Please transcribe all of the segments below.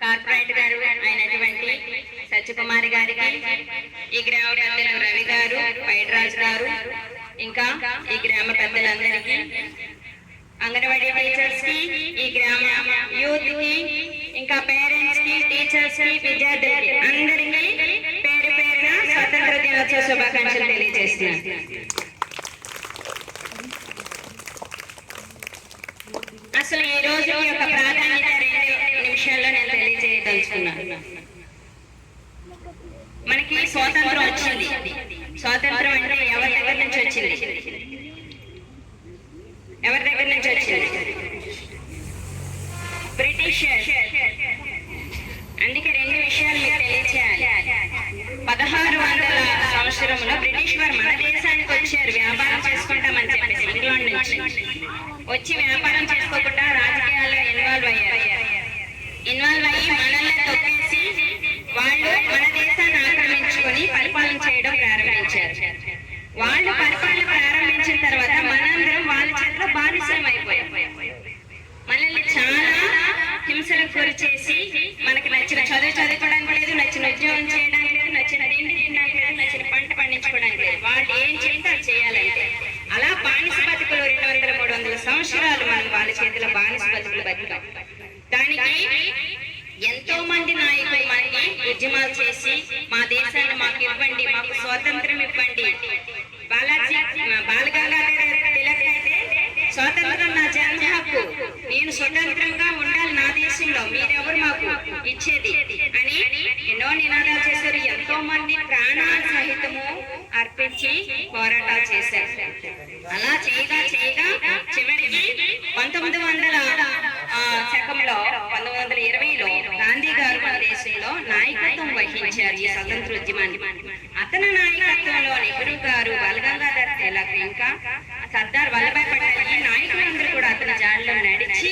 Corporate గారు అయినటువంటి సత్యకుమారి గారికి, ఈ గ్రామ పెద్దలు రవి గారు, పైడరాజు గారు, ఇంకా ఈ గ్రామ పెద్దలందరికీ, అంగన్వాడీ టీచర్స్ కి, ఈ గ్రామ యూత్ కి, ఇంకా పేరెంట్స్ కి, టీచర్స్ కి, విద్యార్థులకి అందరికీ పేరు పేరున స్వాతంత్ర దినోత్సవ శుభాకాంక్షలు తెలియజేస్తున్నాను. అసలు ఈ రోజు యొక్క ప్రాధాన్యత 2 నిమిషాల్లో నేను తెలియజేయదలుచుకున్నాను. మనకి స్వాతంత్రం వచ్చింది. స్వాతంత్రం అంటే ఎవరి దగ్గర నుంచి వచ్చింది? ఎవరి దగ్గర నుంచి వచ్చింది? బ్రిటిషర్స్. అందుకే 2 విషయాలు మీకు తెలియచేయాలి. 1600 సంవత్సరంలో బ్రిటిష్ వారు మన దేశానికి వచ్చారు వ్యాపారం చేసుకుంటామని చెప్పేసి. ఇంగ్లాండ్ నుంచి వచ్చి వ్యాపారం చేసుకోకుండా రాజకీయాల్లో ఇన్వాల్వ్ అయ్యి మనల్ని తొక్కేసి వాళ్ళు మన దేశాన్ని ఆక్రమించుకొని పరిపాలన చేయడం ప్రారంభించారు. వాళ్ళు పరిపాలన ప్రారంభించిన తర్వాత మనందరం వాళ్ళ చేతిలో బానిసం అయిపోయాం. మనల్ని చాలా హింసలకు గురి చేసి మనకి నచ్చిన చదువు చదువుకోవడానికి లేదు, నచ్చిన ఉద్యోగం చేయడానికి లేదు, నచ్చిన తిండి తినడానికి లేదు, నచ్చిన పంట పండించుకోవడానికి లేదు. వాళ్ళు ఏం చేస్తే అది చేయాలంటే అలా బానిస బతుకులు 200-300 సంవత్సరాలు మనం వాళ్ళ చేతిలో బానిస బతుకులు బతికాం. దానికి ఎంతో మంది నాయకులు మనకి ఉద్యమాలు చేసి మా దేశాన్ని మాకు ఇవ్వండి, మాకు స్వాతంత్రం ఇవ్వండి. బాలగంగాధర తిలక్ అయితే స్వాతంత్రం నా జన్మ హక్కు, నేను స్వతంత్రంగా ఉండాలి నా దేశంలో, మీరెవరు మాకు ఇచ్చేది అని ఎన్నో నినాదాలు చేశారు. ఎంతో మంది ప్రాణాలు సహితము అర్పించి పోరాటాలు చేశారు. అలా చేయగా చివరికి 1900 శకంలో 1920లో గాంధీ గారు మన దేశంలో నాయకత్వం వహించారు ఈ స్వతంత్ర ఉద్యమాన్ని. అతని నాయకత్వంలో నెహ్రూ గారు, బాలగంగాధర తిలక్, ఇంకా సర్దార్ వల్లభాయ్ పటేల్, ఈ నాయకులందరూ కూడా అతని జాడలో నడిచి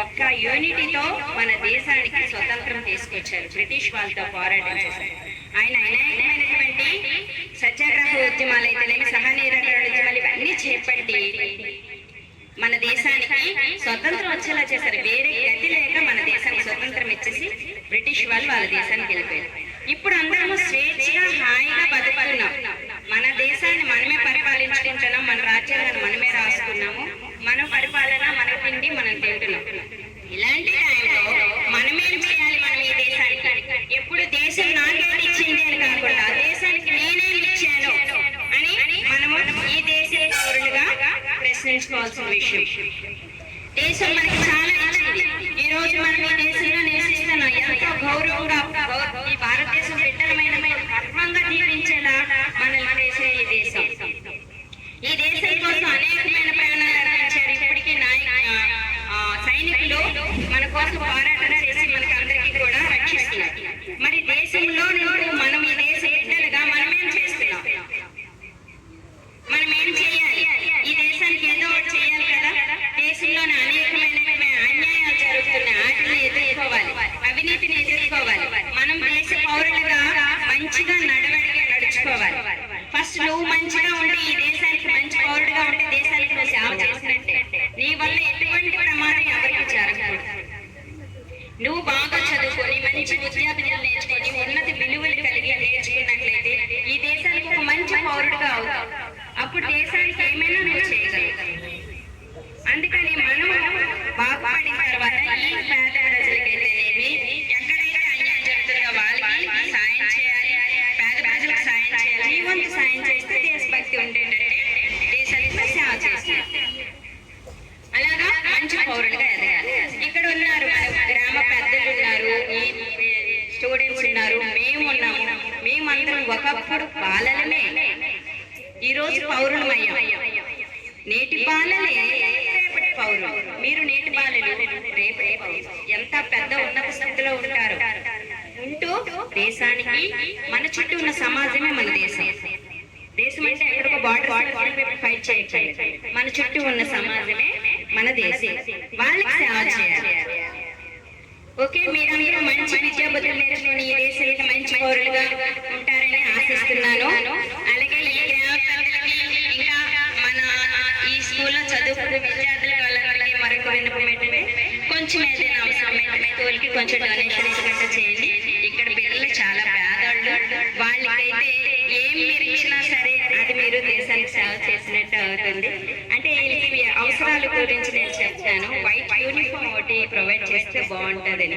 ఒక్క యూనిటీతో మన దేశానికి స్వతంత్రం తీసుకొచ్చారు. బ్రిటిష్ వాళ్ళతో పోరాటం చేశారు. ఆయన అనేకమైనటువంటి సత్యాగ్రహ ఉద్యమాలు అయితేనేమి, సహనీరణ ఉద్యమాలు ఇవన్నీ చేపట్టి మన దేశానికి స్వతంత్రం వచ్చేలా చేశారు. వేరే గతి లేక మన దేశానికి స్వతంత్రం ఇచ్చేసి బ్రిటిష్ వాళ్ళు వాళ్ళ దేశానికి వెళ్ళిపోయారు. ఇప్పుడు అందరము స్వేచ్ఛగా హాయిగా బతుకుతున్నాం. మన దేశాన్ని మనమే పరిపాలించుకుంటున్నాం, మన రాజ్యాంగాన్ని మనమే రాసుకున్నాము, మన పరిపాలన, మన తిండి మనం తింటున్నాం. ఇలాంటి టైంలో మనమేం చేయాలి? మనం ఈ దేశానికి ఎప్పుడు దేశం నాకేది ఇచ్చింది అని కాకుండా దేశానికి నేనేం ఇచ్చాను అని మనము ఈ దేశ పౌరులుగా ప్రశ్నించుకోవాల్సిన విషయం. దేశం మనకి చాలా ఇచ్చింది. ఈ రోజు మనం ఈ దేశంలో నివసిస్తున్నాం. ఎంతో గౌరవంగా ఈ భారతదేశం బిడ్డలమైన గర్వంగా జీవించేలా మనల్ని చేసే ఈ దేశం. ఈ దేశం కోసం అనేకమైన ప్రాణాలు అర్పించారు. ఇప్పటికీ సైనికులు మన కోసం పోరాటం చేసి మనకి అందరికీ కూడా రక్షిస్తున్నారు. మరి దేశంలో మనం ఈ దేశ బిడ్డలుగా మనమేం చేస్తున్నాం? మనం ఏం చేయాలి? ఈ దేశానికి ఏదో ఒకటి చేయాలి కదా. దేశంలోని అనేకమైన అన్యాయాలు జరుగుతున్నాయి, వాటిని ఎదుర్కోవాలి, అవినీతిని ఎదుర్కోవాలి. మనం దేశ పౌరులుగా మంచిగా నడుచుకోవాలి. ఫస్ట్ నువ్వు మంచిగా ఉండి ఈ దేశానికి మంచి పౌరుడుగా ఉంటే దేశానికి నువ్వు సేవ చేసినట్టే. నీ వల్ల ఎటువంటి ప్రమాదం ఎవరికి జరగకూడదు. నువ్వు బాగా చదువుకొని మంచి విద్యార్థులు నేర్చుకొని ఉన్నతి విలువలు కలిగి నేర్చుకున్నట్లయితే ఈ దేశానికి ఒక మంచి పౌరుడుగా అవుతావు. అప్పుడు దేశానికి ఏమైనా నువ్వు చేయగలుగుతావు. అందుకని మనం బాగుపడిన తర్వాత ఈ పేద ప్రజలకైతేనేమి, ఎక్కడైతే అన్యాయం జరుగుతుందో వాళ్ళకి సాయం చేయాలి, పేద ప్రజలకు సాయం చేయాలి. ఈ వంతు సాయం చేస్తే దేశభక్తి ఉండేటట్టే దేశానికి సేవ చేస్తారు. అలాగా మంచి పౌరులుగా ఎదగాలి. ఇక్కడ ఉన్నారు మన గ్రామ పెద్దలు ఉన్నారు, ఈ స్టూడెంట్స్ ఉన్నారు, మేము ఉన్నాము. మేమందరం ఒకప్పుడు బాలలమే, ఈరోజు పౌరులమయ్యాం. నేటి బాలలే రేపటి పౌరులు. మీరు నేటి బాలలు, రేపటి పౌరులు. ఎంత పెద్ద ఉన్నత స్థితిలో ఉంటారు. ఉంటూ దేశానికి మన చుట్టూ ఉన్న సమాజమే మన దేశం. దేశం అంటే ఎక్కడికో బార్డర్ ఫైట్ చేయట్లేదు. మన చుట్టూ ఉన్న సమాజమే మన దేశం. వాళ్ళకి సేవ చేయాలి. ఓకే, మీరు మంచి విద్యాబుద్ధులు నేర్చుకుని ఈ దేశానికి మంచి పౌరులుగా ఉంటారని ఆశిస్తున్నాను. అలాగే ఈ గ్రామ ప్రజలకి, ఇంకా మన ఈ స్కూల్లో చదువుకునే విద్యార్థులకు, వాళ్ళకి మరొక విన్నపం ఏంటంటే ఇంకొంచెం ఏదైనా అవసరమైతే తోలికి కొంచెం డొనేషన్ ఇచ్చినట్టు చేయండి. ఇక్కడ పిల్లలు చాలా పేదవాళ్ళు, వాళ్ళకైతే ఏం మీరు ఇచ్చినా సరే అది మీరు దేశానికి సేవ చేసినట్టు అవుతుంది. అంటే వీళ్ళకి అవసరాల గురించి నేను చెప్తాను. వైట్ యూనిఫామ్ ఒకటి ప్రొవైడ్ చేస్తే బాగుంటుంది.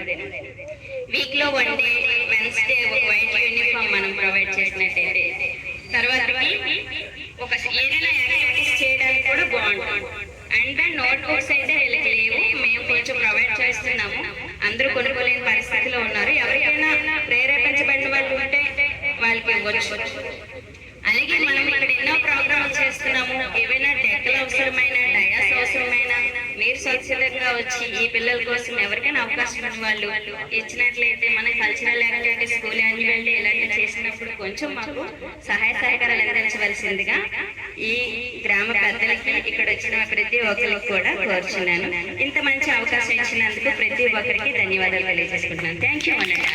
వీక్ లో 1 డే వెన్స్డే ఒక వైట్ యూనిఫామ్ మనం ప్రొవైడ్ చేసినట్టయితే తర్వాత ఒక ఏదైనా యాక్టివిటీస్ చేయడానికి కూడా బాగుంటుంది. అండ్ నోట్ బుక్స్ అయితే వీళ్ళకి లేవు, మేము కొంచెం ప్రొవైడ్ చేస్తున్నాము. అందరూ కొనుక్కోలేని పరిస్థితిలో ఉన్నారు. ఎవరికైనా ప్రేరేపించబడిన వాళ్ళు ఉంటే వాళ్ళకి ఇవ్వచ్చు. అలాగే మనం ఇక్కడ ఎన్నో ప్రోగ్రామ్లు చేస్తున్నాము. ఏవైనా డెక్కలు అవసరమైన, డయాస్ అవసరమైన మీరు స్వచ్ఛందంగా వచ్చి ఈ పిల్లల కోసం ఎవరికైనా అవకాశం ఉన్న వాళ్ళు ఇచ్చినట్లయితే మన cultural activity, school annual day ఇలాంటివి చేసినప్పుడు కొంచెం మాకు సహాయ సహకారాలు అందించవలసిందిగా ఈ గ్రామ పెద్దలకి, ఇక్కడ వచ్చిన ప్రతి ఒక్కరికి కూడా కోరుచున్నాను. ఇంత మంచి అవకాశం ఇచ్చినందుకు ప్రతి ఒక్కరికి ధన్యవాదాలు తెలియజేసుకుంటున్నాను. థ్యాంక్ యూ అన్నయ్య.